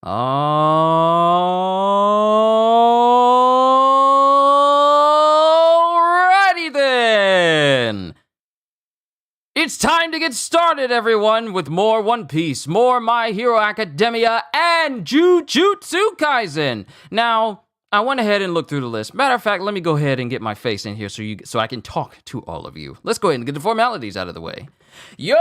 Alrighty then! It's time to get started, everyone, with more One Piece, more My Hero Academia, and Jujutsu Kaisen. Now, I went ahead and looked through the list. Matter of fact, let me go ahead and get my face in here so I can talk to all of you. Let's go ahead and get the formalities out of the way. Yo,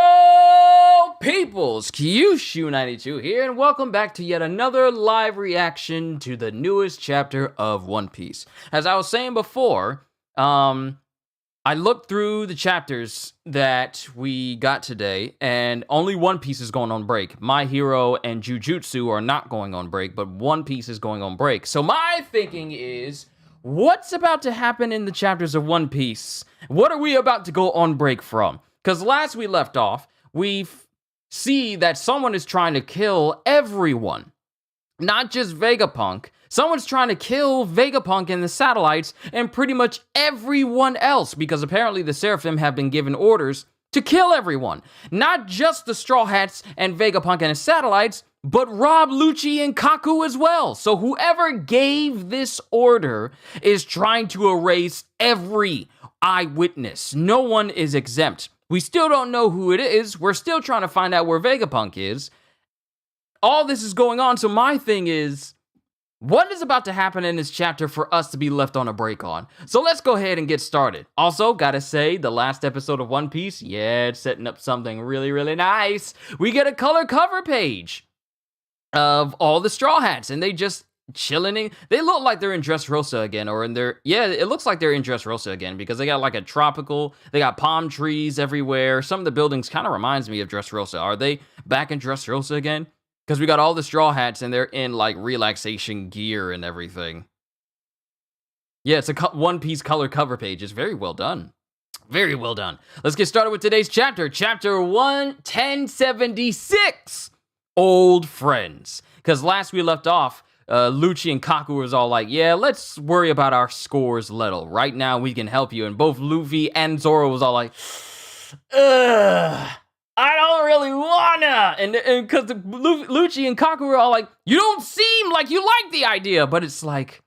peoples! Kyushu92 here, and welcome back to yet another live reaction to the newest chapter of One Piece. As I was saying before, I looked through the chapters that we got today, and only One Piece is going on break. My Hero and Jujutsu are not going on break, but One Piece is going on break. So my thinking is, what's about to happen in the chapters of One Piece? What are we about to go on break from? Because last we left off, we see that someone is trying to kill everyone. Not just Vegapunk. Someone's trying to kill Vegapunk and the satellites and pretty much everyone else, because apparently the Seraphim have been given orders to kill everyone. Not just the Straw Hats and Vegapunk and his satellites, but Rob Lucci and Kaku as well. So whoever gave this order is trying to erase every eyewitness. No one is exempt. We still don't know who it is. We're still trying to find out where Vegapunk is. All this is going on, so my thing is, what is about to happen in this chapter for us to be left on a break on? So let's go ahead and get started. Also, gotta say, the last episode of One Piece, yeah, it's setting up something really, really nice. We get a color cover page of all the Straw Hats, and they just chilling. They look like they're in Dressrosa again, or in their, yeah, it looks like they're in Dressrosa again, because they got like a tropical, they got palm trees everywhere. Some of the buildings kind of reminds me of Dressrosa. Are they back in Dressrosa again? Because we got all the Straw Hats, and they're in, like, relaxation gear and everything. Yeah, it's a One Piece color cover page. It's very well done. Very well done. Let's get started with today's chapter. Chapter 1076. Old Friends. Because last we left off, Lucci and Kaku was all like, yeah, let's worry about our scores little. Right now, we can help you. And both Luffy and Zoro was all like, ugh. I don't really wanna, and because Lucci and Kaku were all like, you don't seem like you like the idea, but it's like,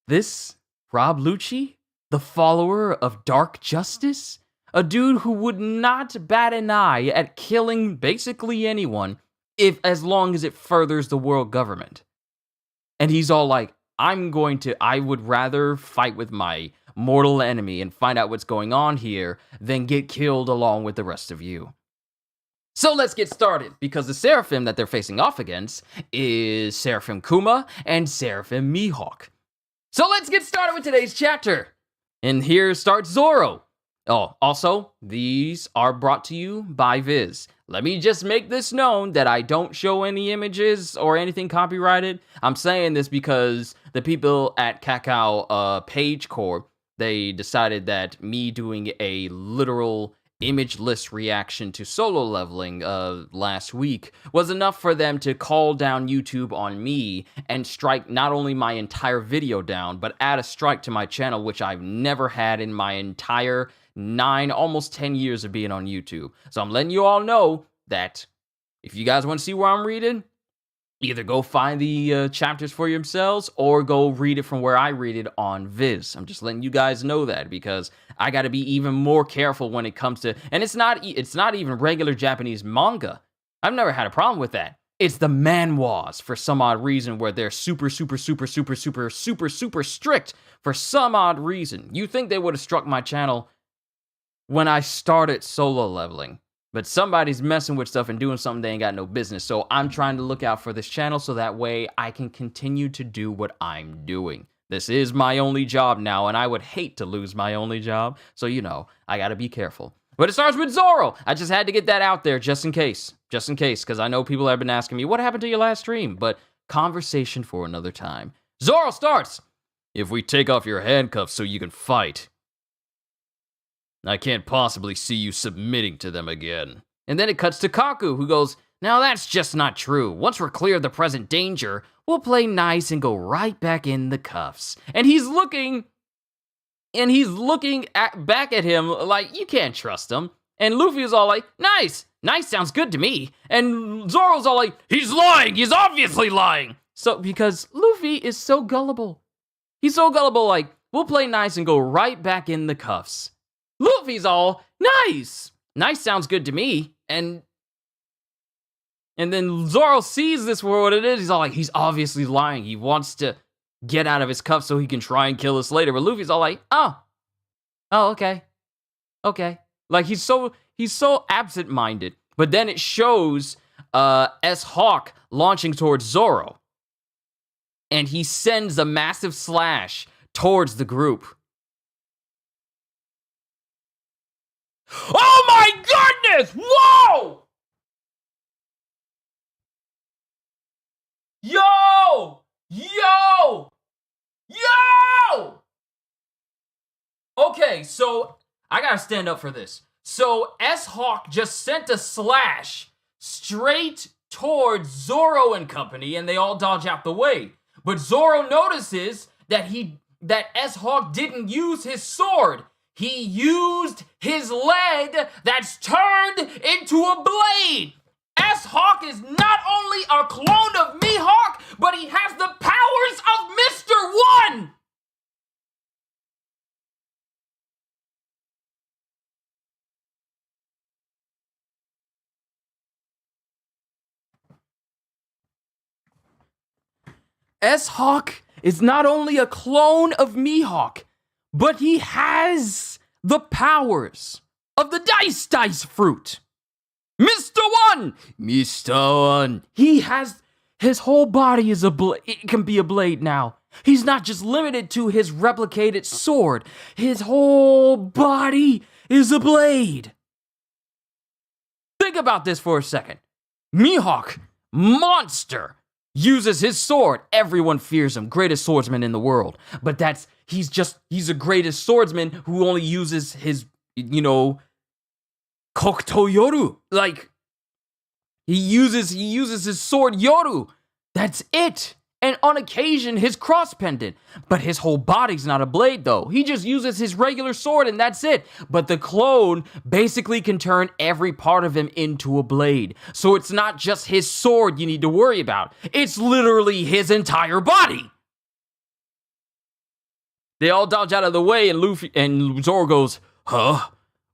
this Rob Lucci, the follower of Dark Justice, a dude who would not bat an eye at killing basically anyone, as long as it furthers the world government. And he's all like, I would rather fight with my mortal enemy and find out what's going on here than get killed along with the rest of you. So let's get started, because the Seraphim that they're facing off against is Seraphim Kuma and Seraphim Mihawk. So let's get started with today's chapter. And here starts Zoro. Oh, also, these are brought to you by Viz. Let me just make this known that I don't show any images or anything copyrighted. I'm saying this because the people at Kakao Page Corps, they decided that me doing a literal imageless reaction to Solo Leveling last week was enough for them to call down YouTube on me and strike not only my entire video down, but add a strike to my channel, which I've never had in my entire 9, almost 10 years of being on YouTube. So I'm letting you all know that if you guys want to see where I'm reading, either go find the chapters for yourselves or go read it from where I read it on Viz. I'm just letting you guys know that, because I got to be even more careful when it comes to, and it's not even regular Japanese manga. I've never had a problem with that. It's the manhwas for some odd reason, where they're super strict for some odd reason. You think they would have struck my channel when I started Solo Leveling, but somebody's messing with stuff and doing something they ain't got no business. So I'm trying to look out for this channel so that way I can continue to do what I'm doing. This is my only job now, and I would hate to lose my only job. So, you know, I gotta be careful. But it starts with Zoro. I just had to get that out there just in case, because I know people have been asking me, what happened to your last stream? But conversation for another time. Zoro starts. If we take off your handcuffs so you can fight, I can't possibly see you submitting to them again. And then it cuts to Kaku, who goes, now that's just not true. Once we're clear of the present danger, we'll play nice and go right back in the cuffs. And he's looking back at him like, you can't trust him. And Luffy is all like, nice, sounds good to me. And Zoro's all like, he's lying, he's obviously lying. So, because Luffy is so gullible. He's so gullible, like, we'll play nice and go right back in the cuffs. Luffy's all, nice sounds good to me. And then Zoro sees this for what it is. He's all like, he's obviously lying. He wants to get out of his cuffs so he can try and kill us later. But Luffy's all like, oh, okay. Like, he's so absent-minded. But then it shows S-Hawk launching towards Zoro. And he sends a massive slash towards the group. Oh my goodness! Whoa! Yo! Okay, so I gotta stand up for this. So S-Hawk just sent a slash straight towards Zoro and company, and they all dodge out the way. But Zoro notices that S-Hawk didn't use his sword. He used his leg that's turned into a blade. S-Hawk is not only a clone of Mihawk, but he has the powers of Mr. One! S-Hawk is not only a clone of Mihawk, but he has the powers of the Dice fruit. Mr. One! He has, his whole body is a blade. It can be a blade now. He's not just limited to his replicated sword. His whole body is a blade. Think about this for a second. Mihawk, monster, uses his sword. Everyone fears him. Greatest swordsman in the world. But he's the greatest swordsman who only uses his, Kokuto Yoru. Like, he uses his sword Yoru. That's it. And on occasion, his cross pendant. But his whole body's not a blade, though. He just uses his regular sword, and that's it. But the clone basically can turn every part of him into a blade. So it's not just his sword you need to worry about. It's literally his entire body. They all dodge out of the way, and Zoro goes, huh?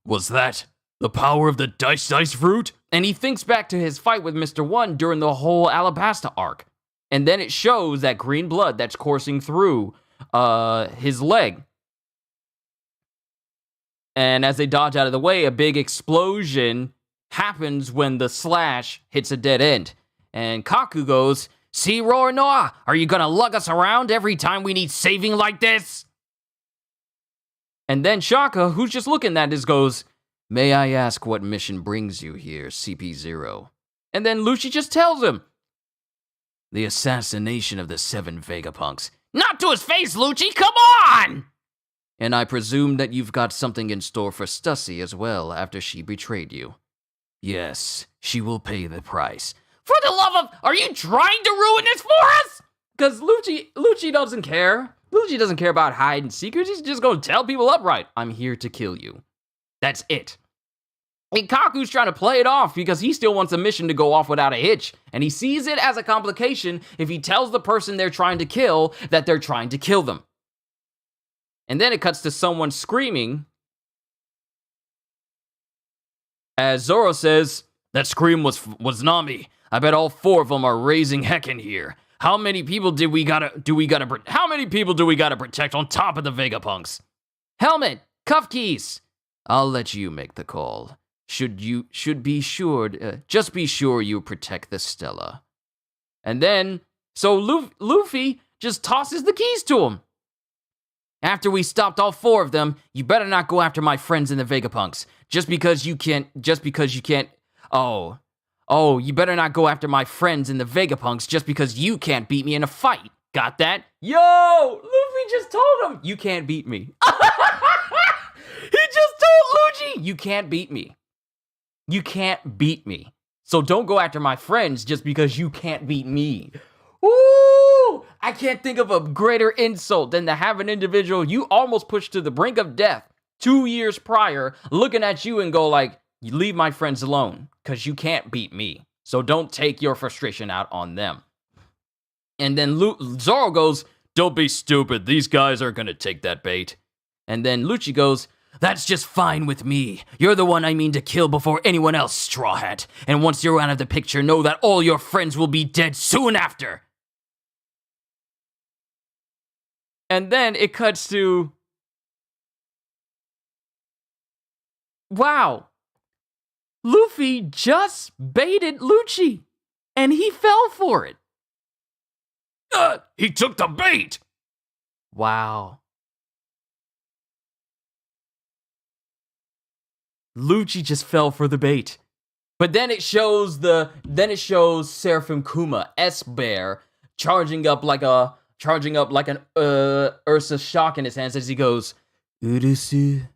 Was that the power of the Dice fruit? And he thinks back to his fight with Mr. One during the whole Alabasta arc. And then it shows that green blood that's coursing through his leg. And as they dodge out of the way, a big explosion happens when the slash hits a dead end. And Kaku goes, see, Roronoa, are you gonna lug us around every time we need saving like this? And then Shaka, who's just looking at this, goes, may I ask what mission brings you here, CP0? And then Lucci just tells him, the assassination of the 7 Vegapunks. Not to his face, Lucci, come on! And I presume that you've got something in store for Stussy as well after she betrayed you. Yes, she will pay the price. For the love of, are you trying to ruin this for us? Because Lucci doesn't care. Lucci doesn't care about hiding secrets. He's just going to tell people upright, I'm here to kill you. That's it. And Kaku's trying to play it off because he still wants a mission to go off without a hitch. And he sees it as a complication if he tells the person they're trying to kill that they're trying to kill them. And then it cuts to someone screaming as Zoro says, that scream was Nami. I bet all 4 of them are raising heck in here. How many people do we gotta protect on top of the Vegapunks? Helmet, cuff keys. I'll let you make the call. Just be sure you protect the Stella. And then, so Luffy just tosses the keys to him. After we stopped all 4 of them, you better not go after my friends in the Vegapunks. You better not go after my friends in the Vegapunks just because you can't beat me in a fight. Got that? Yo, Luffy just told him, you can't beat me. He just told Luffy, you can't beat me. You can't beat me. So don't go after my friends just because you can't beat me. Ooh, I can't think of a greater insult than to have an individual you almost pushed to the brink of death 2 years prior looking at you and go like, You leave my friends alone, because you can't beat me. So don't take your frustration out on them. And then Zoro goes, don't be stupid. These guys are going to take that bait. And then Lucci goes, that's just fine with me. You're the one I mean to kill before anyone else, Straw Hat. And once you're out of the picture, know that all your friends will be dead soon after. And then it cuts to... wow. Luffy just baited Lucci. And he fell for it. He took the bait! Wow. Lucci just fell for the bait. But then it shows Seraphim Kuma, S-Bear, charging up like an Ursa shock in his hands as he goes, Urusu,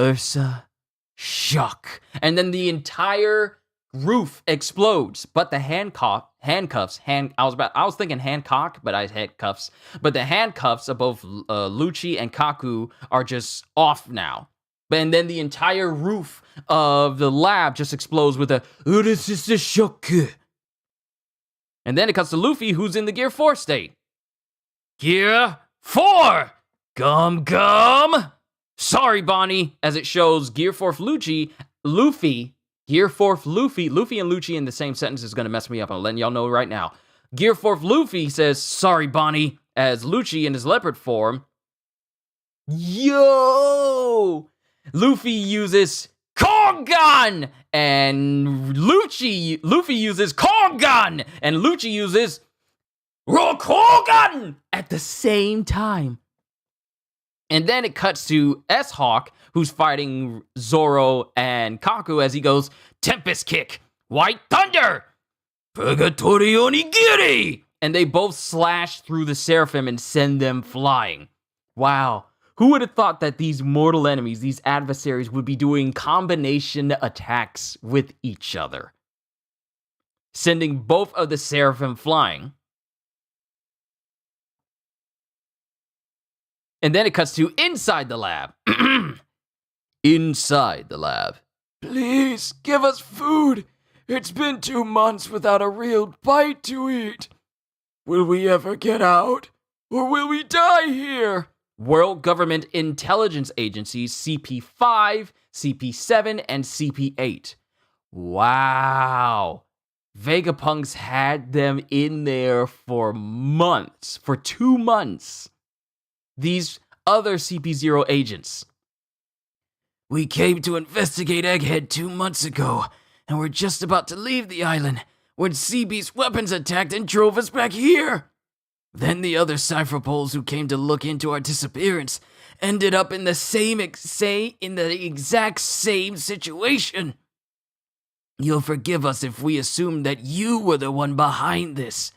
Ursa, shock. And then the entire roof explodes, but the handcuffs, I was thinking Hancock, but I had cuffs. But the handcuffs of both Lucci and Kaku are just off now. And then the entire roof of the lab just explodes with a shock. And then it cuts to Luffy, who's in the Gear 4 state. Gear 4! Gum! Sorry, Bonnie, as it shows Gear 4 Luffy, Gear 4 Luffy and Lucci in the same sentence is going to mess me up. I'm letting y'all know right now. Gear 4 Luffy says, sorry, Bonnie, as Lucci in his leopard form. Yo! Luffy uses Kongan! And Luffy uses Kongan! And Lucci uses Rokogan! At the same time. And then it cuts to S-Hawk, who's fighting Zoro and Kaku as he goes, Tempest Kick, White Thunder, Purgatory Onigiri! And they both slash through the Seraphim and send them flying. Wow. Who would have thought that these mortal enemies, these adversaries, would be doing combination attacks with each other? Sending both of the Seraphim flying. And then it cuts to inside the lab. Inside the lab. Please, give us food. It's been 2 months without a real bite to eat. Will we ever get out? Or will we die here? World Government Intelligence Agencies, CP5, CP7, and CP8. Wow. Vegapunk's had them in there for months, for 2 months. These other CP0 agents. We came to investigate Egghead 2 months ago, and we're just about to leave the island when CB's weapons attacked and drove us back here. Then the other Cypher Poles who came to look into our disappearance ended up in the exact same situation. You'll forgive us if we assume that you were the one behind this.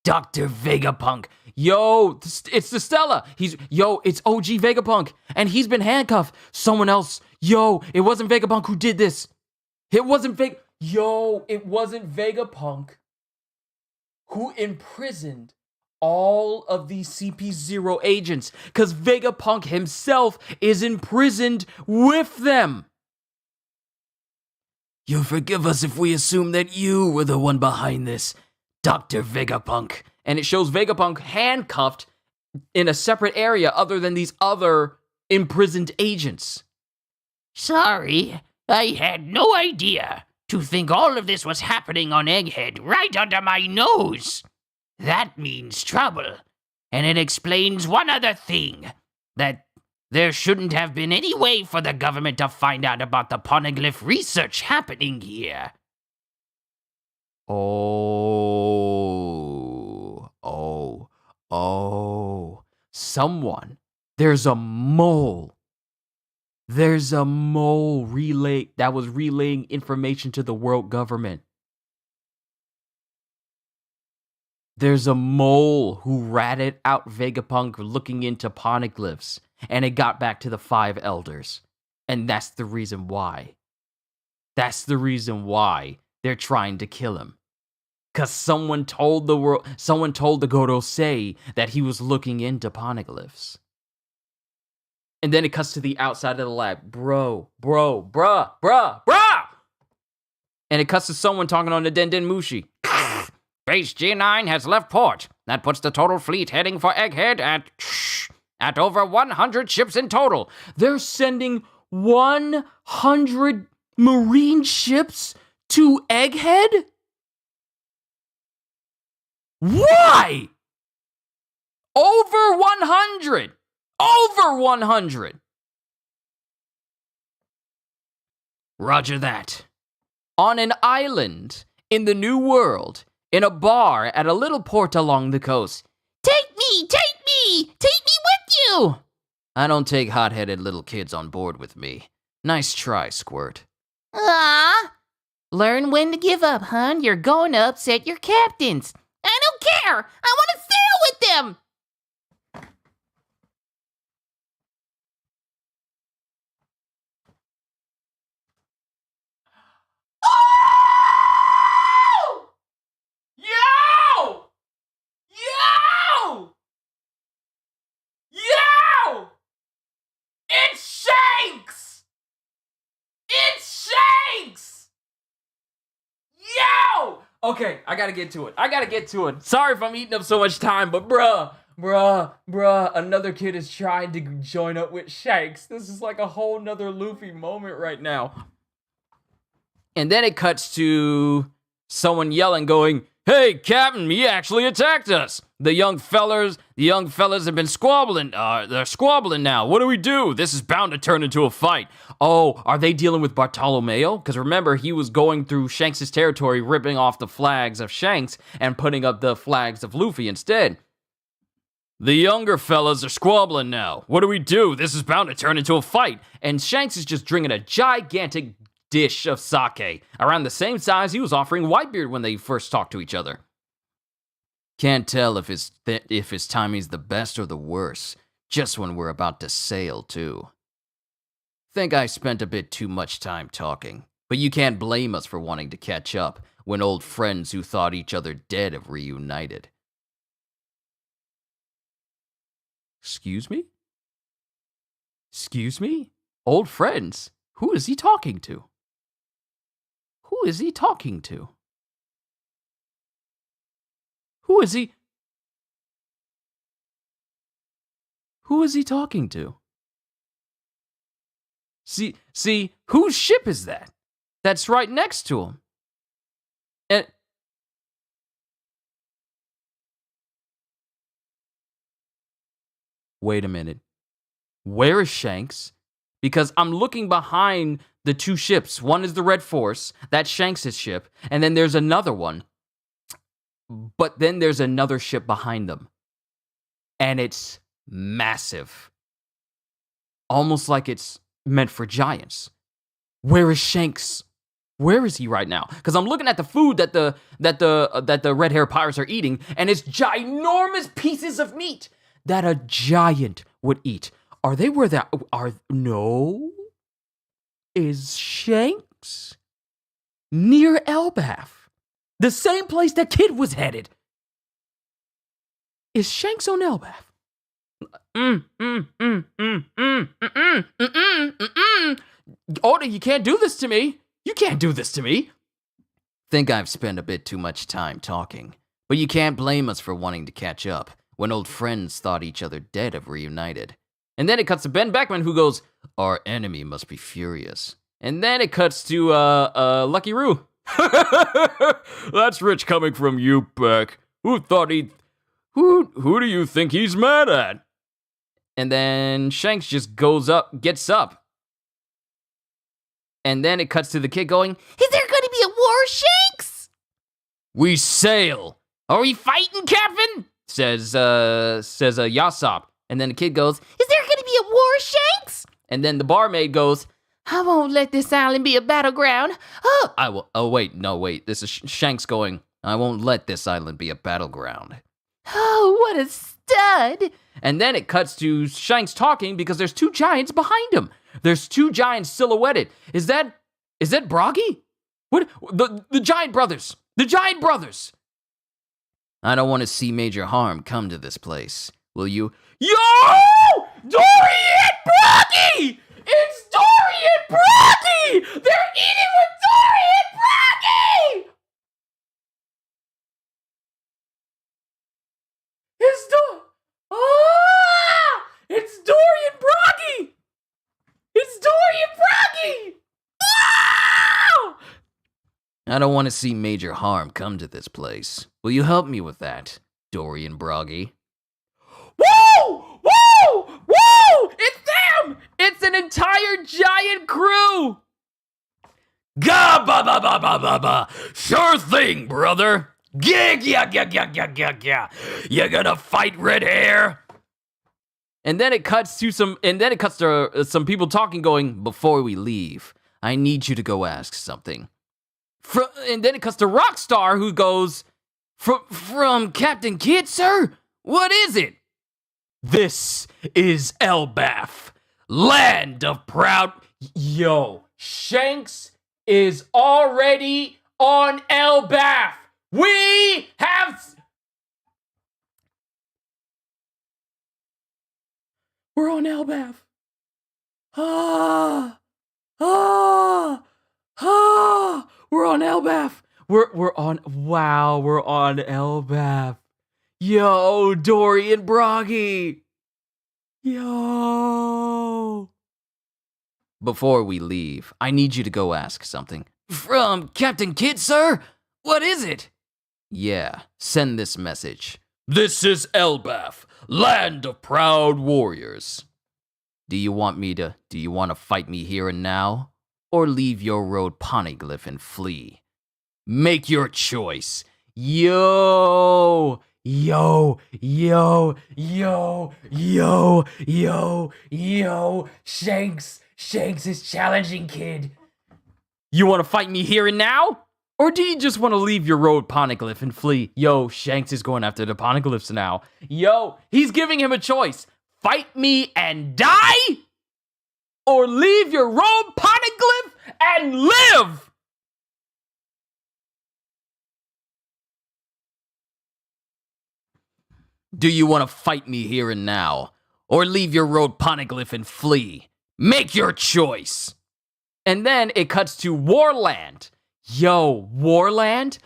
Dr. Vegapunk. Yo, it's the Stella. It's OG Vegapunk. And he's been handcuffed. Someone else. Yo, it wasn't Vegapunk who did this. It wasn't Vegapunk who imprisoned all of these CP0 agents. Because Vegapunk himself is imprisoned with them. You'll forgive us if we assume that you were the one behind this. Dr. Vegapunk. And it shows Vegapunk handcuffed in a separate area other than these other imprisoned agents. Sorry, I had no idea. To think all of this was happening on Egghead right under my nose. That means trouble. And it explains one other thing. That there shouldn't have been any way for the government to find out about the poneglyph research happening here. Someone. There's a mole. There's a mole that was relaying information to the world government. There's a mole who ratted out Vegapunk looking into poneglyphs, and it got back to the 5 elders. And that's the reason why. That's the reason why they're trying to kill him. Because someone told the Gorosei that he was looking into poneglyphs. And then it cuts to the outside of the lab. Bruh. And it cuts to someone talking on the Den Mushi. Base G9 has left port. That puts the total fleet heading for Egghead at over 100 ships in total. They're sending 100 marine ships to Egghead? Why? Over 100! Over 100! Roger that. On an island in the New World, in a bar at a little port along the coast. Take me with you! I don't take hot-headed little kids on board with me. Nice try, Squirt. Learn when to give up, hon. You're going to upset your captains. I don't care! I want to sail with them! Oh! Yo! It's Shanks! Yo! Okay, I gotta get to it. Sorry if I'm eating up so much time, but bruh, another kid is trying to join up with Shanks. This is like a whole nother Luffy moment right now. And then it cuts to someone yelling, going, "Hey, Captain, he actually attacked us. The young fellas have been squabbling. They're squabbling now. What do we do? This is bound to turn into a fight." Oh, are they dealing with Bartolomeo? Because remember, he was going through Shanks' territory, ripping off the flags of Shanks and putting up the flags of Luffy instead. The younger fellas are squabbling now. What do we do? This is bound to turn into a fight. And Shanks is just drinking a gigantic dish of sake, around the same size he was offering Whitebeard when they first talked to each other. Can't tell if his timing's the best or the worst, just when we're about to sail, too. Think I spent a bit too much time talking, but you can't blame us for wanting to catch up when old friends who thought each other dead have reunited. Excuse me? Old friends? Who is he talking to? Who is he talking to? See, whose ship is that? That's right next to him. And wait a minute. Where is Shanks? Because I'm looking behind the two ships. One is the Red Force, that's Shanks' ship, and then there's another one. But then there's another ship behind them. And it's massive. Almost like it's meant for giants. Where is Shanks? Where is he right now? Because I'm looking at the food that the red hair pirates are eating, and it's ginormous pieces of meat that a giant would eat. Are they where that are? No. Is Shanks near Elbaf? The same place that kid was headed. Is Shanks on Elbaf? Oda, you can't do this to me. You can't do this to me. Think I've spent a bit too much time talking, but you can't blame us for wanting to catch up when old friends thought each other dead have reunited. And then it cuts to Ben Beckman, who goes, "Our enemy must be furious." And then it cuts to Lucky Roo. "That's rich coming from you, Beck. Who do you think he's mad at?" And then Shanks just gets up. And then it cuts to the kid going, "Is there going to be a war, Shanks?" "We sail." "Are we fighting, Captain?" says Yasopp. And then the kid goes, "Is there going to be a war, Shanks?" And then the barmaid goes, "I won't let this island be a battleground. Oh, I will. Oh, wait. This is Shanks going, "I won't let this island be a battleground." Oh, what a stud. And then it cuts to Shanks talking because there's two giants behind him. There's two giants silhouetted. Is that Broggy? What? The giant brothers. The giant brothers. "I don't want to see major harm come to this place. Will you?" Yo! Dorian, bro! Broggy! It's Dory and Broggy! They're eating with Dory and Broggy! It's It's Dory and Broggy! It's Dory and Broggy! Ah! I don't want to see major harm come to this place. Will you help me with that, Dory and Broggy? Woo! Woo! Woo! It's them! It's an entire giant crew! Ga ba ba ba ba ba ba! Sure thing, brother! Gig ya ya ya ya ya ya! You gonna fight Red Hair? And then it cuts to some people talking, going, before we leave, I need you to go ask something. And then it cuts to Rockstar, who goes, from Captain Kidd, sir? What is it? This is Elbaf, land of proud... Yo, Shanks is already on Elbaf. We have... We're on Elbaf. We're on Elbaf. We're on... Wow, we're on Elbaf. Yo, Dory and Broggy. Yo. Before we leave, I need you to go ask something. From Captain Kidd, sir? What is it? Yeah, send this message. This is Elbaf, land of proud warriors. Do you want to fight me here and now? Or leave your road Poneglyph and flee? Make your choice. Yo! Yo, yo, yo, yo, yo, yo, Shanks is challenging Kidd. You want to fight me here and now? Or do you just want to leave your road Poneglyph and flee? Yo, Shanks is going after the Poneglyphs now. Yo, he's giving him a choice. Fight me and die? Or leave your road Poneglyph and live? Do you want to fight me here and now? Or leave your road Poneglyph and flee? Make your choice. And then it cuts to Warland. Yo, Warland?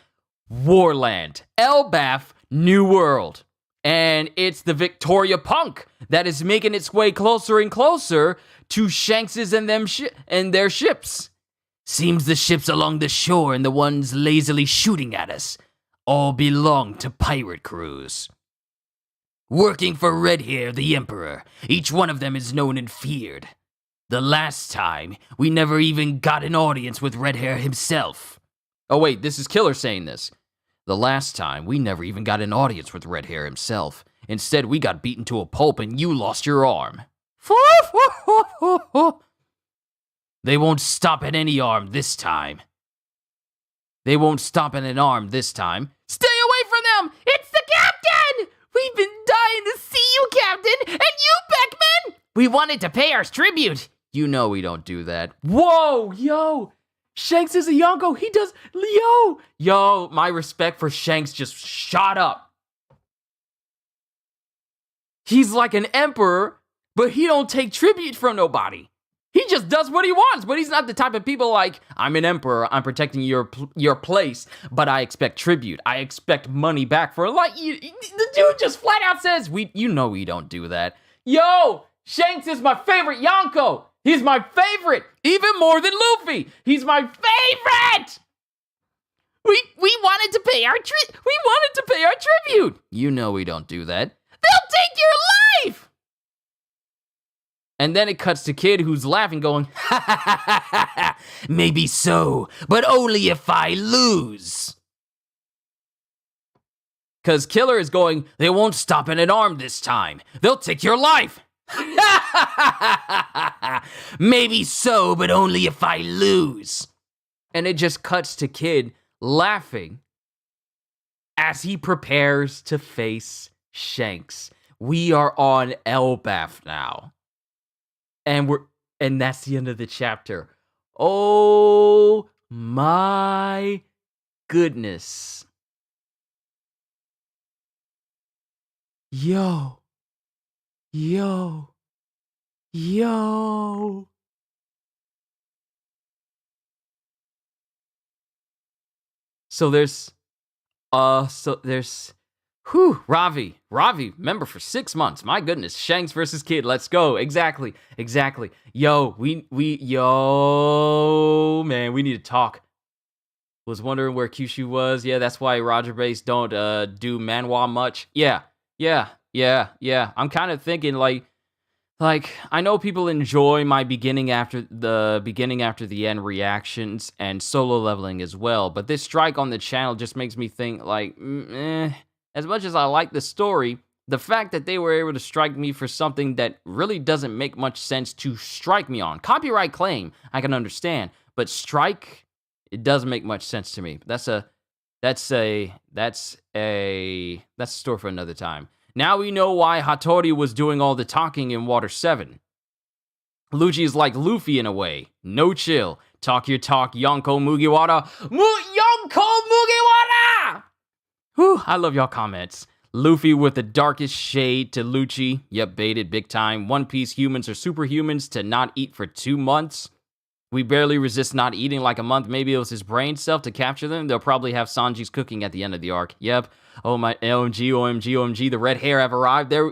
Warland. Elbaf, New World. And it's the Victoria Punk that is making its way closer and closer to Shanks's and their ships. Seems the ships along the shore and the ones lazily shooting at us all belong to pirate crews. Working for Redhair, the Emperor, each one of them is known and feared. The last time, we never even got an audience with Redhair himself. Oh wait, this is Killer saying this. The last time, we never even got an audience with Redhair himself. Instead, we got beaten to a pulp and you lost your arm. They won't stop at any arm this time. They won't stop at an arm this time. Stay away from them! It's the captain! We've been dying to see you, Captain! And you, Beckman! We wanted to pay our tribute. You know we don't do that. Whoa, yo! Shanks is a Yonko. He does... Yo, my respect for Shanks just shot up. He's like an emperor, but he don't take tribute from nobody. He just does what he wants, but he's not the type of people like, I'm an emperor, I'm protecting your place, but I expect tribute. I expect money back for the dude just flat out says, you know we don't do that. Yo, Shanks is my favorite Yonko. He's my favorite, even more than Luffy. He's my favorite. We wanted to pay our tribute. You know we don't do that. They'll take your life. And then it cuts to Kidd, who's laughing, going, ha ha ha ha ha ha. Maybe so, but only if I lose. Because Killer is going, they won't stop at an arm this time. They'll take your life. Maybe so, but only if I lose. And it just cuts to Kidd laughing as he prepares to face Shanks. We are on Elbaf now. And that's the end of the chapter. Oh my goodness. Yo. Yo. So there's Ravi, member for 6 months. My goodness, Shanks versus Kid. Let's go. Exactly. Yo, man, we need to talk. Was wondering where Kyushu was. Yeah, that's why Roger Base don't do manhwa much. Yeah. I'm kind of thinking like I know people enjoy my beginning after the end reactions and solo leveling as well, but this strike on the channel just makes me think like, as much as I like the story, the fact that they were able to strike me for something that really doesn't make much sense to strike me on. Copyright claim, I can understand, but strike, it doesn't make much sense to me. That's a story for another time. Now we know why Hattori was doing all the talking in Water 7. Lucci is like Luffy in a way. No chill. Talk your talk, Yonko Mugiwara. Yonko Mugiwara! Whew, I love y'all comments. Luffy with the darkest shade to Lucci. Yep, baited big time. One Piece humans are superhumans to not eat for 2 months. We barely resist not eating like a month. Maybe it was his brain self to capture them. They'll probably have Sanji's cooking at the end of the arc. Yep. Oh my, OMG. The red hair have arrived. There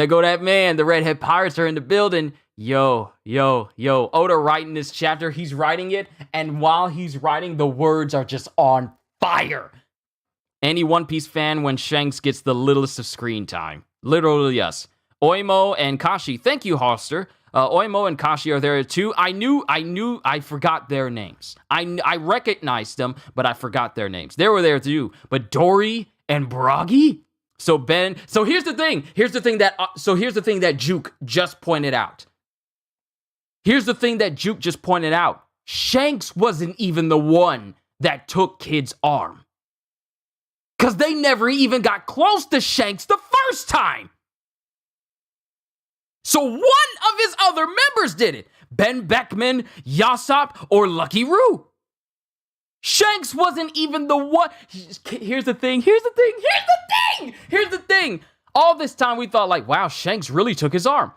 go that man. The redhead pirates are in the building. Yo. Oda writing this chapter. He's writing it. And while he's writing, the words are just on fire. Any One Piece fan when Shanks gets the littlest of screen time. Literally yes. Oimo and Kashi. Thank you, Hoster. Oimo and Kashi are there too. I forgot their names. I recognized them, but I forgot their names. They were there too. But Dory and Bragi? So here's the thing. Here's the thing that Juke just pointed out. Shanks wasn't even the one that took Kid's arm. Because they never even got close to Shanks the first time. So one of his other members did it. Ben Beckman, Yasopp, or Lucky Roo. Shanks wasn't even the one. Here's the thing. All this time we thought like, wow, Shanks really took his arm.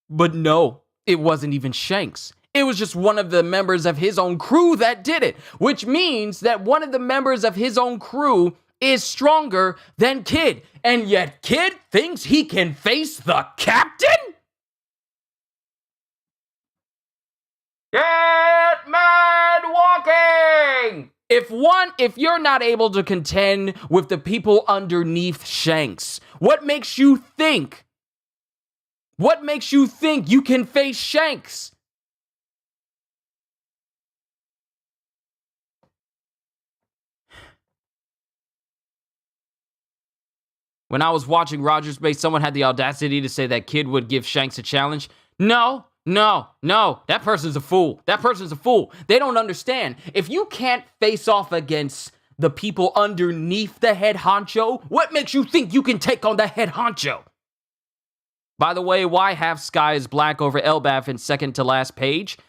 But no, it wasn't even Shanks. It was just one of the members of his own crew that did it. Which means that one of the members of his own crew is stronger than Kid. And yet Kid thinks he can face the captain? Get mad walking! If you're not able to contend with the people underneath Shanks, what makes you think you can face Shanks? When I was watching Roger's Base, someone had the audacity to say that Kid would give Shanks a challenge. No, that person's a fool. They don't understand. If you can't face off against the people underneath the head honcho, what makes you think you can take on the head honcho? By the way, why half sky is black over Elbaf in second to last page?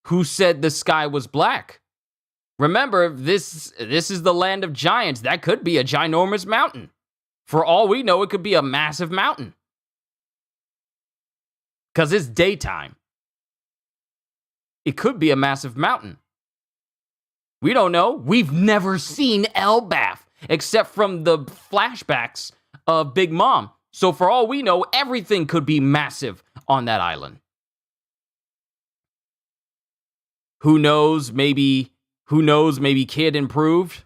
Who said the sky was black? Remember, this is the land of giants. That could be a ginormous mountain. For all we know, it could be a massive mountain. Because it's daytime. It could be a massive mountain. We don't know. We've never seen Elbaf, except from the flashbacks of Big Mom. So for all we know, everything could be massive on that island. Who knows, maybe Kid improved?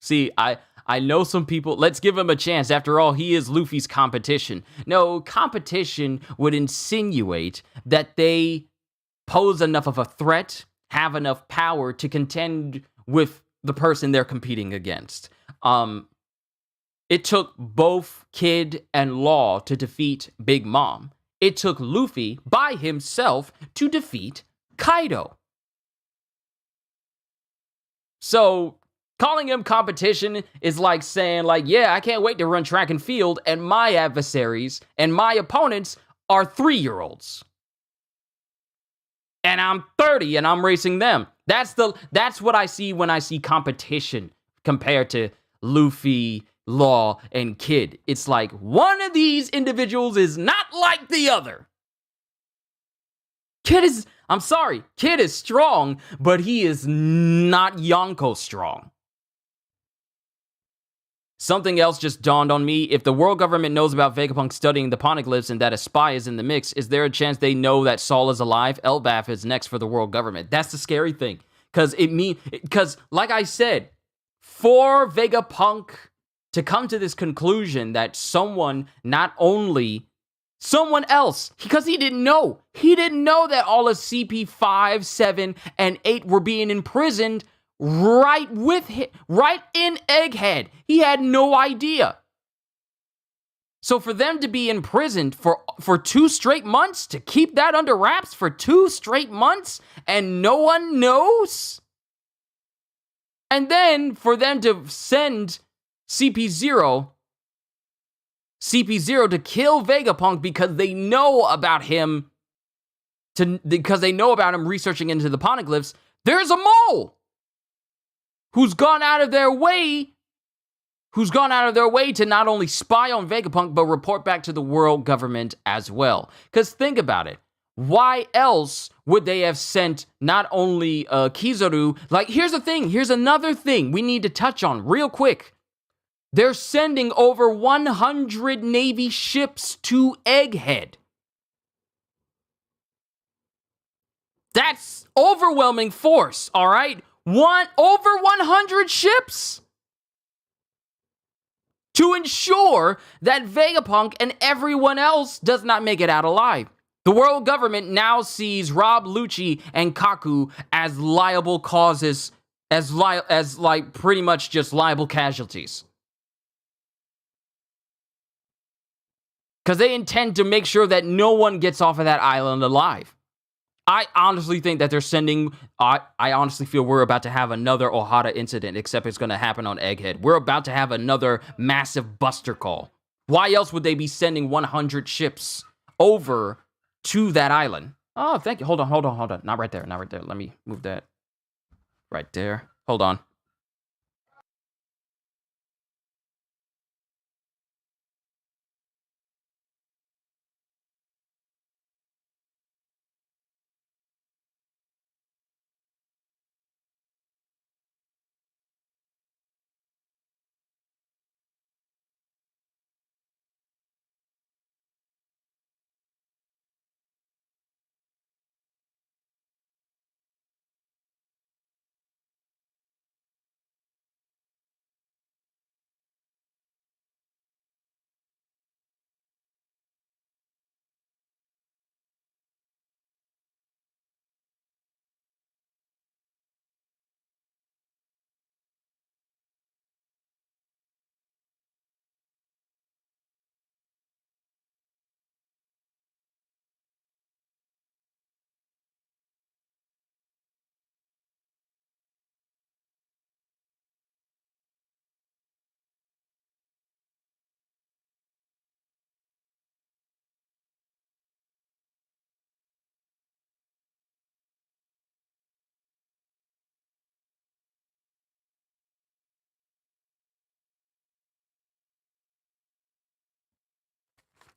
See, I know some people, let's give him a chance. After all, he is Luffy's competition. No, competition would insinuate that they pose enough of a threat, have enough power to contend with the person they're competing against. It took both Kid and Law to defeat Big Mom. It took Luffy by himself to defeat Kaido. So, calling him competition is like saying, like, yeah, I can't wait to run track and field, and my adversaries and my opponents are 3-year-olds. and I'm 30 and I'm racing them. That's what I see when I see competition compared to Luffy, Law, and Kid. It's like one of these individuals is not like the other. Kid is strong, but he is not Yonko strong. Something else just dawned on me. If the world government knows about Vegapunk studying the poneglyphs and that a spy is in the mix, is there a chance they know that Saul is alive? Elbaf is next for the world government. That's the scary thing. Because like I said, for Vegapunk to come to this conclusion that someone else, because he didn't know that all of CP 5, 7, and 8 were being imprisoned right in Egghead. He had no idea. So for them to be imprisoned for 2 straight months, to keep that under wraps for 2 straight months, and no one knows? And then for them to send CP0 to kill Vegapunk because they know about him researching into the poneglyphs, there's a mole who's gone out of their way to not only spy on Vegapunk, but report back to the world government as well. Because think about it. Why else would they have sent not only Kizaru? Like, here's another thing we need to touch on real quick. They're sending over 100 Navy ships to Egghead. That's overwhelming force, all right? Over 100 ships to ensure that Vegapunk and everyone else does not make it out alive. The world government now sees Rob Lucci and Kaku as liable causes, as pretty much just liable casualties. Because they intend to make sure that no one gets off of that island alive. I honestly think that they're sending... I honestly feel we're about to have another Ohara incident, except it's going to happen on Egghead. We're about to have another massive Buster Call. Why else would they be sending 100 ships over to that island? Oh, thank you. Hold on. Not right there. Let me move that right there. Hold on.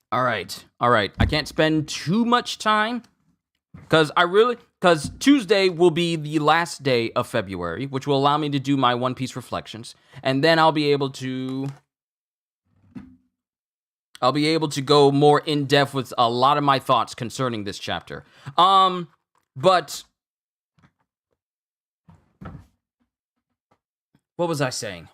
All right. I can't spend too much time because Tuesday will be the last day of February, which will allow me to do my One Piece reflections, and then I'll be able to go more in depth with a lot of my thoughts concerning this chapter. But what was I saying?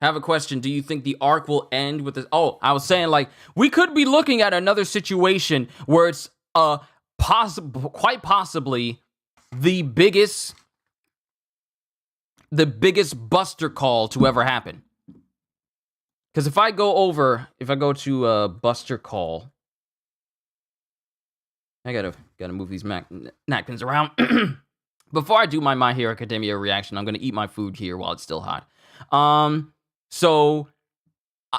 I have a question. Do you think the arc will end with this? Oh, I was saying, like, we could be looking at another situation where it's quite possibly the biggest Buster Call to ever happen. Because if I go to Buster Call, I gotta move these napkins around. Before I do my My Hero Academia reaction, I'm gonna eat my food here while it's still hot. So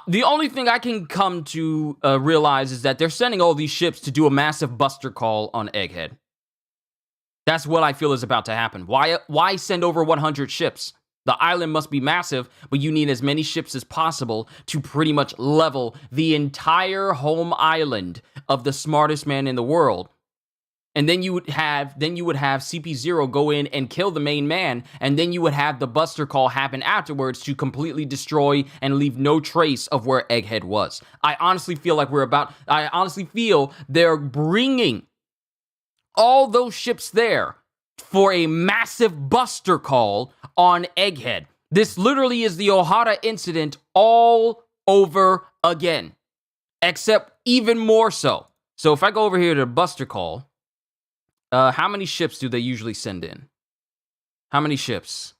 the only thing I can come to realize is that they're sending all these ships to do a massive Buster Call on Egghead. That's what I feel is about to happen. Why send over 100 ships? The island must be massive, but you need as many ships as possible to pretty much level the entire home island of the smartest man in the world. And then you would have CP0 go in and kill the main man, and then you would have the Buster Call happen afterwards to completely destroy and leave no trace of where Egghead was. I honestly feel they're bringing all those ships there for a massive Buster Call on Egghead. This literally is the Ohara incident all over again, except even more so. So if I go over here to Buster Call, how many ships do they usually send in? How many ships?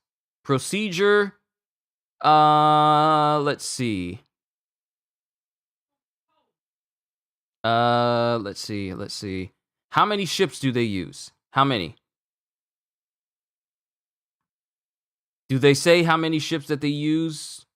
Procedure, let's see. Let's see. How many ships do they use? How many? Do they say how many ships that they use?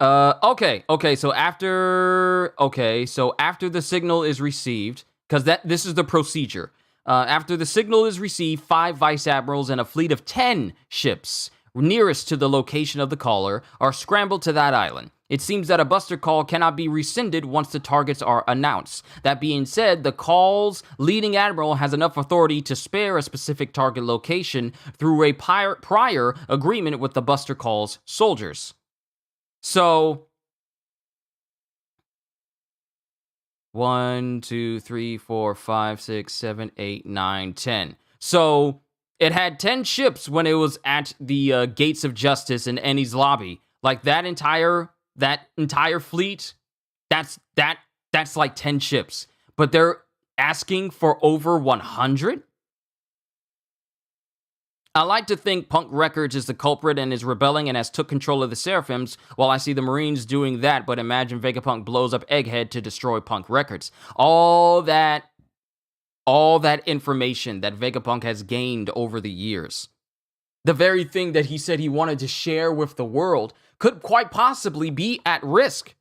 Okay, so after the signal is received, because this is the procedure. After the signal is received, 5 vice admirals and a fleet of 10 ships nearest to the location of the caller are scrambled to that island. It seems that a Buster Call cannot be rescinded once the targets are announced. That being said, the call's leading admiral has enough authority to spare a specific target location through a prior agreement with the Buster Call's soldiers. So, 1, 2, 3, 4, 5, 6, 7, 8, 9, 10. So, it had 10 ships when it was at the Gates of Justice in Enies Lobby. Like, that entire fleet, that's like 10 ships. But they're asking for over 100? I like to think Punk Records is the culprit and is rebelling and has took control of the Seraphims, while I see the Marines doing that, but imagine Vegapunk blows up Egghead to destroy Punk Records. All that information that Vegapunk has gained over the years. The very thing that he said he wanted to share with the world could quite possibly be at risk.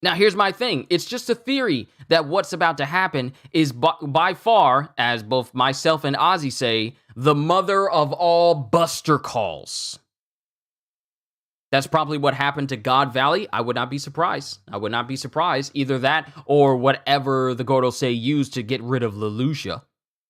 Now, here's my thing. It's just a theory that what's about to happen is by far, as both myself and Ozzy say, the mother of all Buster Calls. That's probably what happened to God Valley. I would not be surprised. Either that or whatever the Gorosei used to get rid of Lelouch.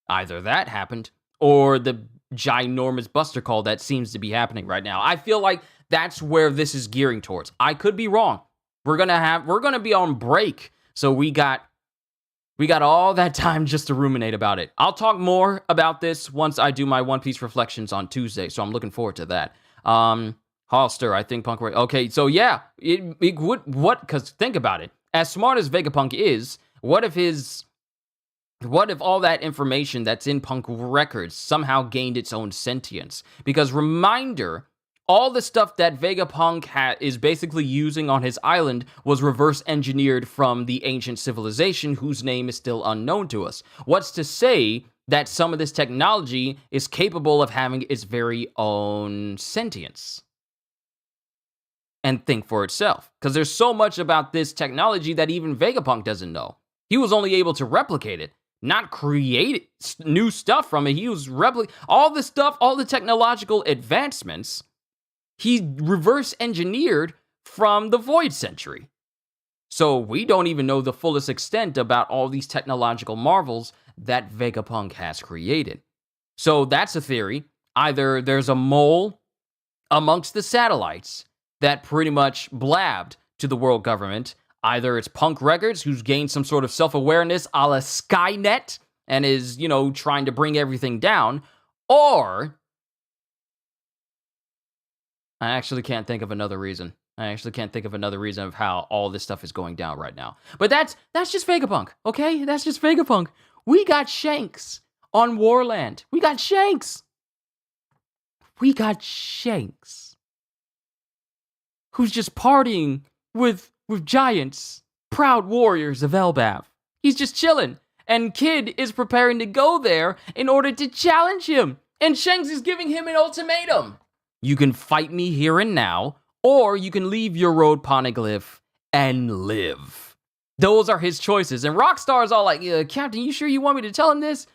Either that happened or the ginormous Buster Call that seems to be happening right now. I feel like that's where this is gearing towards. I could be wrong. We're gonna be on break, so we got all that time just to ruminate about it. I'll talk more about this once I do my One Piece reflections on Tuesday, so I'm looking forward to that. Holster, I think Punk. Okay, so yeah, it would what? Because think about it. As smart as Vegapunk is, what if all that information that's in Punk Records somehow gained its own sentience? Because reminder, all the stuff that Vegapunk is basically using on his island was reverse engineered from the ancient civilization whose name is still unknown to us. What's to say that some of this technology is capable of having its very own sentience and think for itself? Because there's so much about this technology that even Vegapunk doesn't know. He was only able to replicate it, not create new stuff from it. He was all the stuff, all the technological advancements, he reverse engineered from the Void Century. So we don't even know the fullest extent about all these technological marvels that Vegapunk has created. So that's a theory. Either there's a mole amongst the satellites that pretty much blabbed to the world government. Either it's Punk Records, who's gained some sort of self-awareness a la Skynet and is, trying to bring everything down. Or I actually can't think of another reason. Of how all this stuff is going down right now. But that's just Vegapunk, okay? That's just Vegapunk. We got Shanks on Warland. We got Shanks. Who's just partying with giants, proud warriors of Elbaf. He's just chilling. And Kid is preparing to go there in order to challenge him. And Shanks is giving him an ultimatum. You can fight me here and now, or you can leave your road poneglyph and live. Those are his choices. And Rockstar's all like, Captain, you sure you want me to tell him this?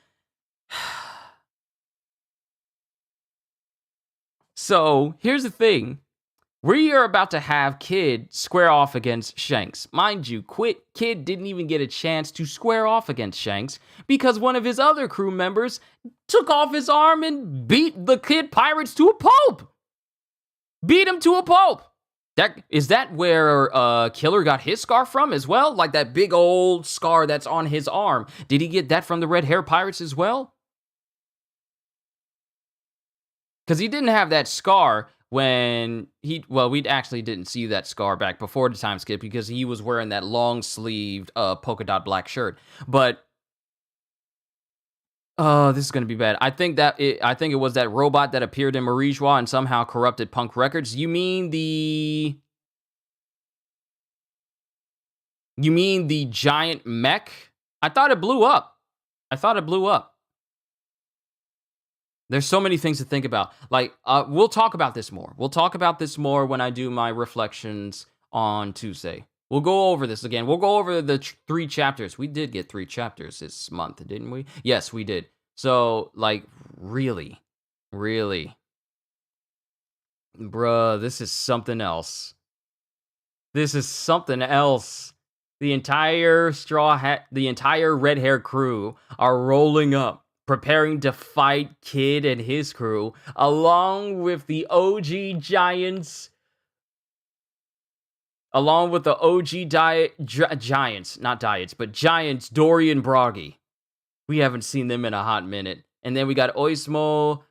So, here's the thing. We are about to have Kid square off against Shanks. Mind you, Kid didn't even get a chance to square off against Shanks because one of his other crew members took off his arm and beat the Kid Pirates to a pulp. Beat him to a pulp. Is that where Killer got his scar from as well? Like that big old scar that's on his arm. Did he get that from the Red Hair Pirates as well? Because he didn't have that scar when we actually didn't see that scar back before the time skip because he was wearing that long-sleeved polka dot black shirt. But this is gonna be bad. I think it was that robot that appeared in Marijois and somehow corrupted Punk Records. You mean the giant mech? I thought it blew up. There's so many things to think about. Like, we'll talk about this more. We'll talk about this more when I do my reflections on Tuesday. We'll go over this again. We'll go over the 3 chapters. We did get 3 chapters this month, didn't we? Yes, we did. So, like, really. Bruh, this is something else. The entire the entire Red Hair crew are rolling up, preparing to fight Kid and his crew, along with the OG Giants. Along with the OG Giants, not Diets, but Giants, Dory and Broggy. We haven't seen them in a hot minute. And then we got Oimo,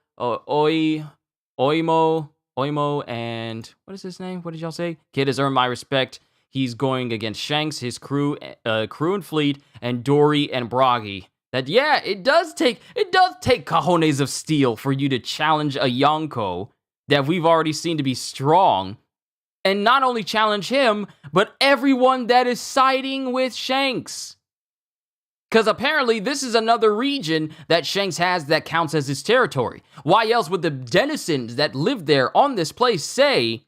and what is his name? What did y'all say? Kid has earned my respect. He's going against Shanks, his crew and fleet, and Dory and Broggy. It does take cojones of steel for you to challenge a Yonko that we've already seen to be strong. And not only challenge him, but everyone that is siding with Shanks. Because apparently this is another region that Shanks has that counts as his territory. Why else would the denizens that live there on this place say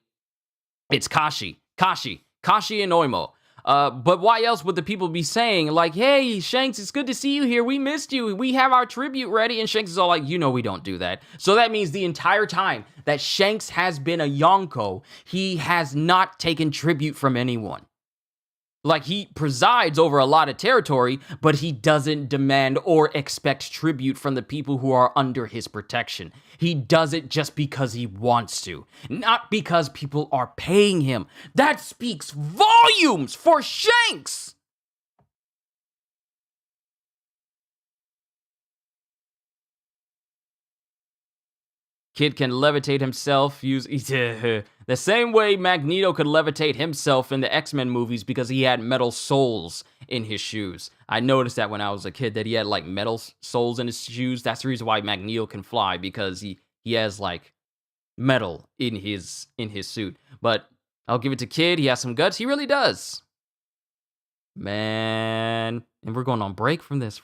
it's Kashi and Oimo? But why else would the people be saying, like, hey, Shanks, it's good to see you here. We missed you. We have our tribute ready. And Shanks is all like, we don't do that. So that means the entire time that Shanks has been a Yonko, he has not taken tribute from anyone. Like, he presides over a lot of territory, but he doesn't demand or expect tribute from the people who are under his protection. He does it just because he wants to, not because people are paying him. That speaks volumes for Shanks! Kid can levitate himself, the same way Magneto could levitate himself in the X-Men movies because he had metal soles in his shoes. I noticed that when I was a kid that he had like metal soles in his shoes. That's the reason why Magneto can fly, because he has like metal in his suit. But I'll give it to Kid. He has some guts. He really does. Man, and we're going on break from this.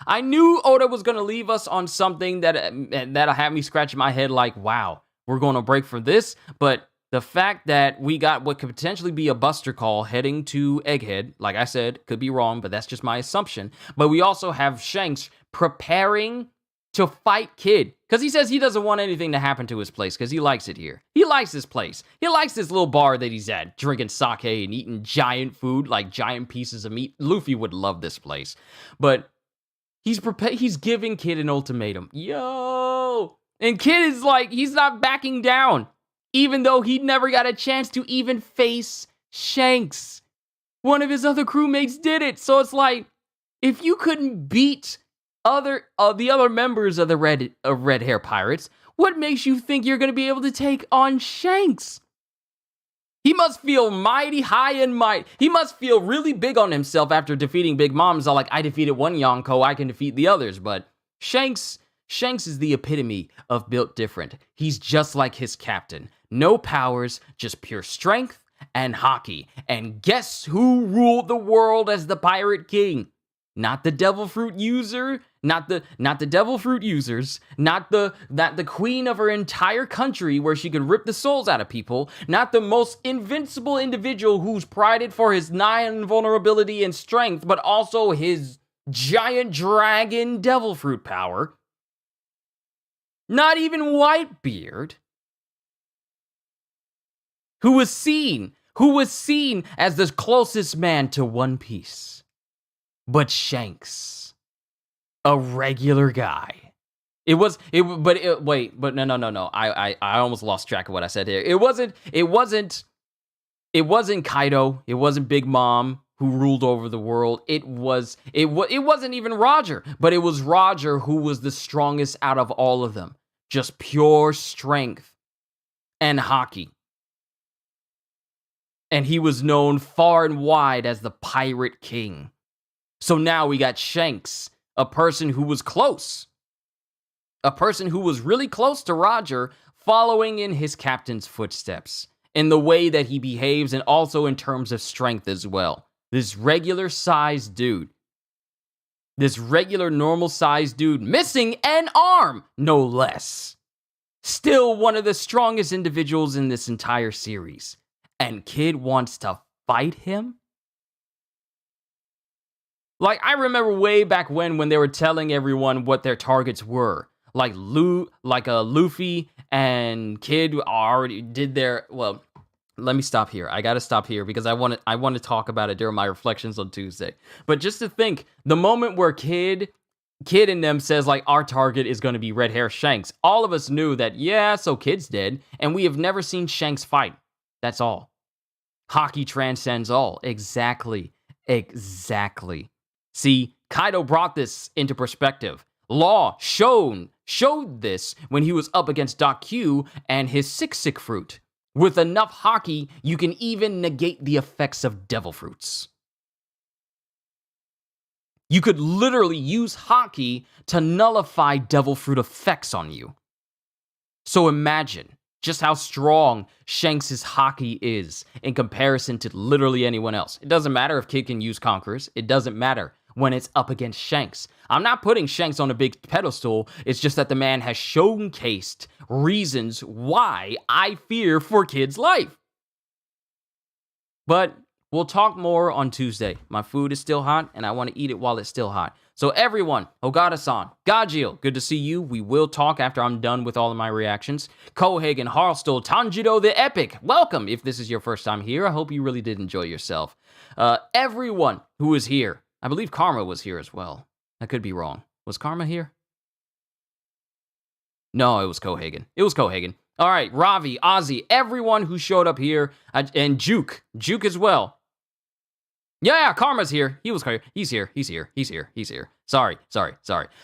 I knew Oda was going to leave us on something that'll have me scratching my head like, wow, we're going on break for this. But the fact that we got what could potentially be a Buster Call heading to Egghead, like I said, could be wrong, but that's just my assumption. But we also have Shanks preparing to fight Kid, because he says he doesn't want anything to happen to his place because he likes it here. He likes this place. He likes this little bar that he's at, drinking sake and eating giant food, like giant pieces of meat. Luffy would love this place. But he's giving Kid an ultimatum. Yo! And Kid is like, he's not backing down, even though he never got a chance to even face Shanks. One of his other crewmates did it. So it's like, if you couldn't beat the other members of the Red Hair Pirates, what makes you think you're going to be able to take on Shanks? He must feel mighty high and mighty. He must feel really big on himself after defeating Big Mom. So like, I defeated one Yonko, I can defeat the others. But Shanks is the epitome of built different. He's just like his captain. No powers, just pure strength and hockey. And guess who ruled the world as the Pirate King? Not the devil fruit user, not the devil fruit users, not the queen of her entire country where she could rip the souls out of people, not the most invincible individual who's prided for his non-vulnerability and strength, but also his giant dragon devil fruit power. Not even Whitebeard, who was seen as the closest man to One Piece. But Shanks, a regular guy. No. I almost lost track of what I said here. It wasn't Kaido. It wasn't Big Mom who ruled over the world. It wasn't even Roger, but it was Roger who was the strongest out of all of them. Just pure strength and hockey. And he was known far and wide as the Pirate King. So now we got Shanks, a person who was close. A person who was really close to Roger, following in his captain's footsteps, in the way that he behaves and also in terms of strength as well. This regular-sized dude. This regular, normal-sized dude, missing an arm, no less. Still one of the strongest individuals in this entire series. And Kid wants to fight him? Like, I remember way back when they were telling everyone what their targets were. Like Luffy and Kid already did their... Well, let me stop here. I gotta stop here because I want to talk about it during my reflections on Tuesday. But just to think, the moment where Kid in them says, like, our target is going to be Red Hair Shanks, all of us knew that, yeah, so Kid's dead, and we have never seen Shanks fight. That's all. Hockey transcends all. Exactly. See, Kaido brought this into perspective. Law showed this when he was up against Doc Q and his Sick Fruit. With enough hockey, you can even negate the effects of devil fruits. You could literally use hockey to nullify devil fruit effects on you. So imagine just how strong Shanks' hockey is in comparison to literally anyone else. It doesn't matter if Kid can use Conquerors. It doesn't matter when it's up against Shanks. I'm not putting Shanks on a big pedestal. It's just that the man has showcased reasons why I fear for Kid's life. But we'll talk more on Tuesday. My food is still hot, and I want to eat it while it's still hot. So everyone, Ogata-san, Gajeel, good to see you. We will talk after I'm done with all of my reactions. Kohagen, Harlstall, Tanjiro the Epic, welcome. If this is your first time here, I hope you really did enjoy yourself. Everyone who is here, I believe Karma was here as well. I could be wrong. Was Karma here? No, it was Kohagen. All right, Ravi, Ozzy, everyone who showed up here, and Juke as well. Yeah, Karma's here. He was here. He's here. Sorry.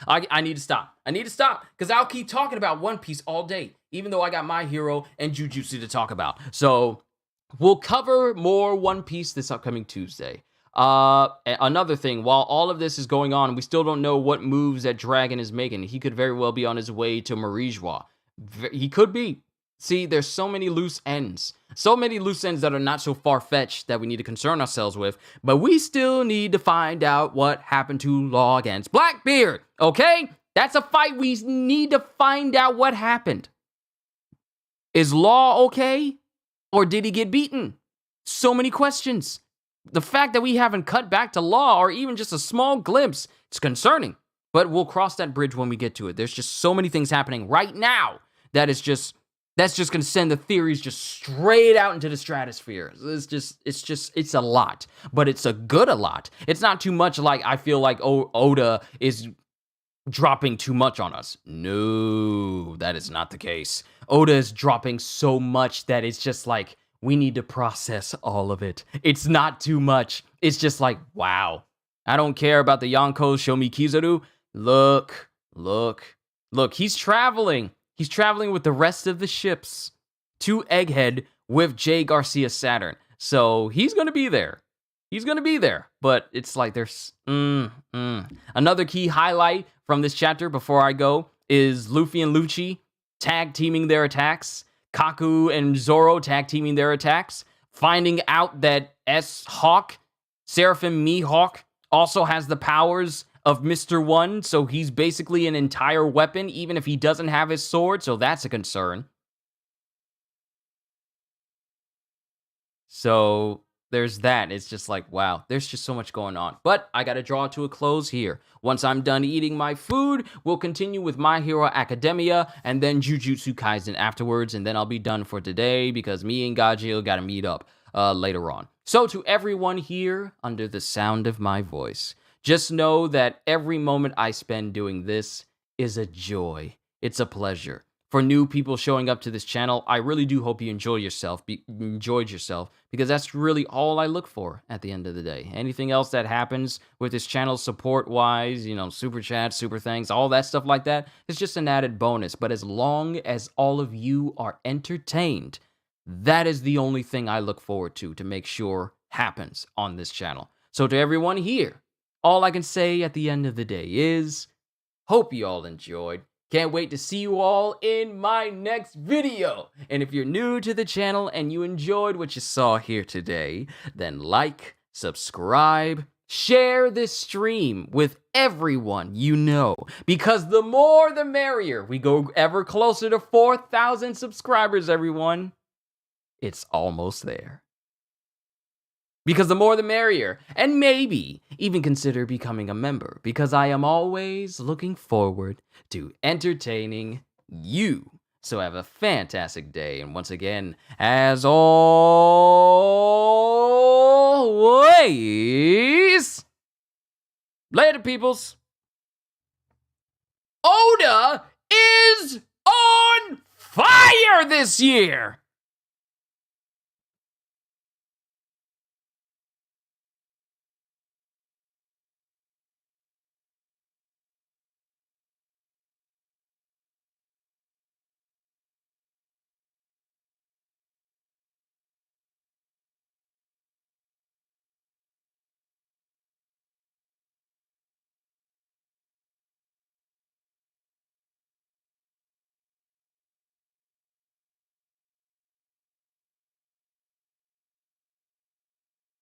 I need to stop. Because I'll keep talking about One Piece all day, even though I got My Hero and Jujutsu to talk about. So, we'll cover more One Piece this upcoming Tuesday. Another thing, while all of this is going on, we still don't know what moves that Dragon is making. He could very well be on his way to Marijois. He could be. See, there's so many loose ends. That are not so far-fetched that we need to concern ourselves with. But we still need to find out what happened to Law against Blackbeard. Okay? That's a fight. We need to find out what happened. Is Law okay? Or did he get beaten? So many questions. The fact that we haven't cut back to Law or even just a small glimpse, it's concerning. But we'll cross that bridge when we get to it. There's just so many things happening right now that's just going to send the theories just straight out into the stratosphere. It's a lot, but it's a good a lot. It's not too much like I feel like Oda is dropping too much on us. No, that is not the case. Oda is dropping so much that it's just like, we need to process all of it. It's not too much. It's just like, wow. I don't care about the Yonkos, show me Kizaru. Look. He's traveling. He's traveling with the rest of the ships to Egghead with Jay Garcia Saturn. So he's going to be there. But it's like there's... Another key highlight from this chapter before I go is Luffy and Lucci tag teaming their attacks. Kaku and Zoro tag teaming their attacks. Finding out that S-Hawk, Seraphim Mihawk, also has the powers of Mr. One, so he's basically an entire weapon, even if he doesn't have his sword, so that's a concern. So there's that. It's just like, wow, there's just so much going on. But I gotta draw to a close here. Once I'm done eating my food, we'll continue with My Hero Academia and then Jujutsu Kaisen afterwards, and then I'll be done for today because me and Gajeel gotta meet up later on. So to everyone here under the sound of my voice, just know that every moment I spend doing this is a joy. It's a pleasure. For new people showing up to this channel, I really do hope you enjoyed yourself because that's really all I look for at the end of the day. Anything else that happens with this channel support-wise, you know, super chats, super thanks, all that stuff like that, it's just an added bonus. But as long as all of you are entertained, that is the only thing I look forward to make sure happens on this channel. So to everyone here, all I can say at the end of the day is, hope you all enjoyed. Can't wait to see you all in my next video. And if you're new to the channel and you enjoyed what you saw here today, then like, subscribe, share this stream with everyone you know. Because the more the merrier. We go ever closer to 4,000 subscribers, everyone. It's almost there. Because the more the merrier, and maybe even consider becoming a member, because I am always looking forward to entertaining you. So have a fantastic day, and once again, as always, later peoples. Oda is on fire this year!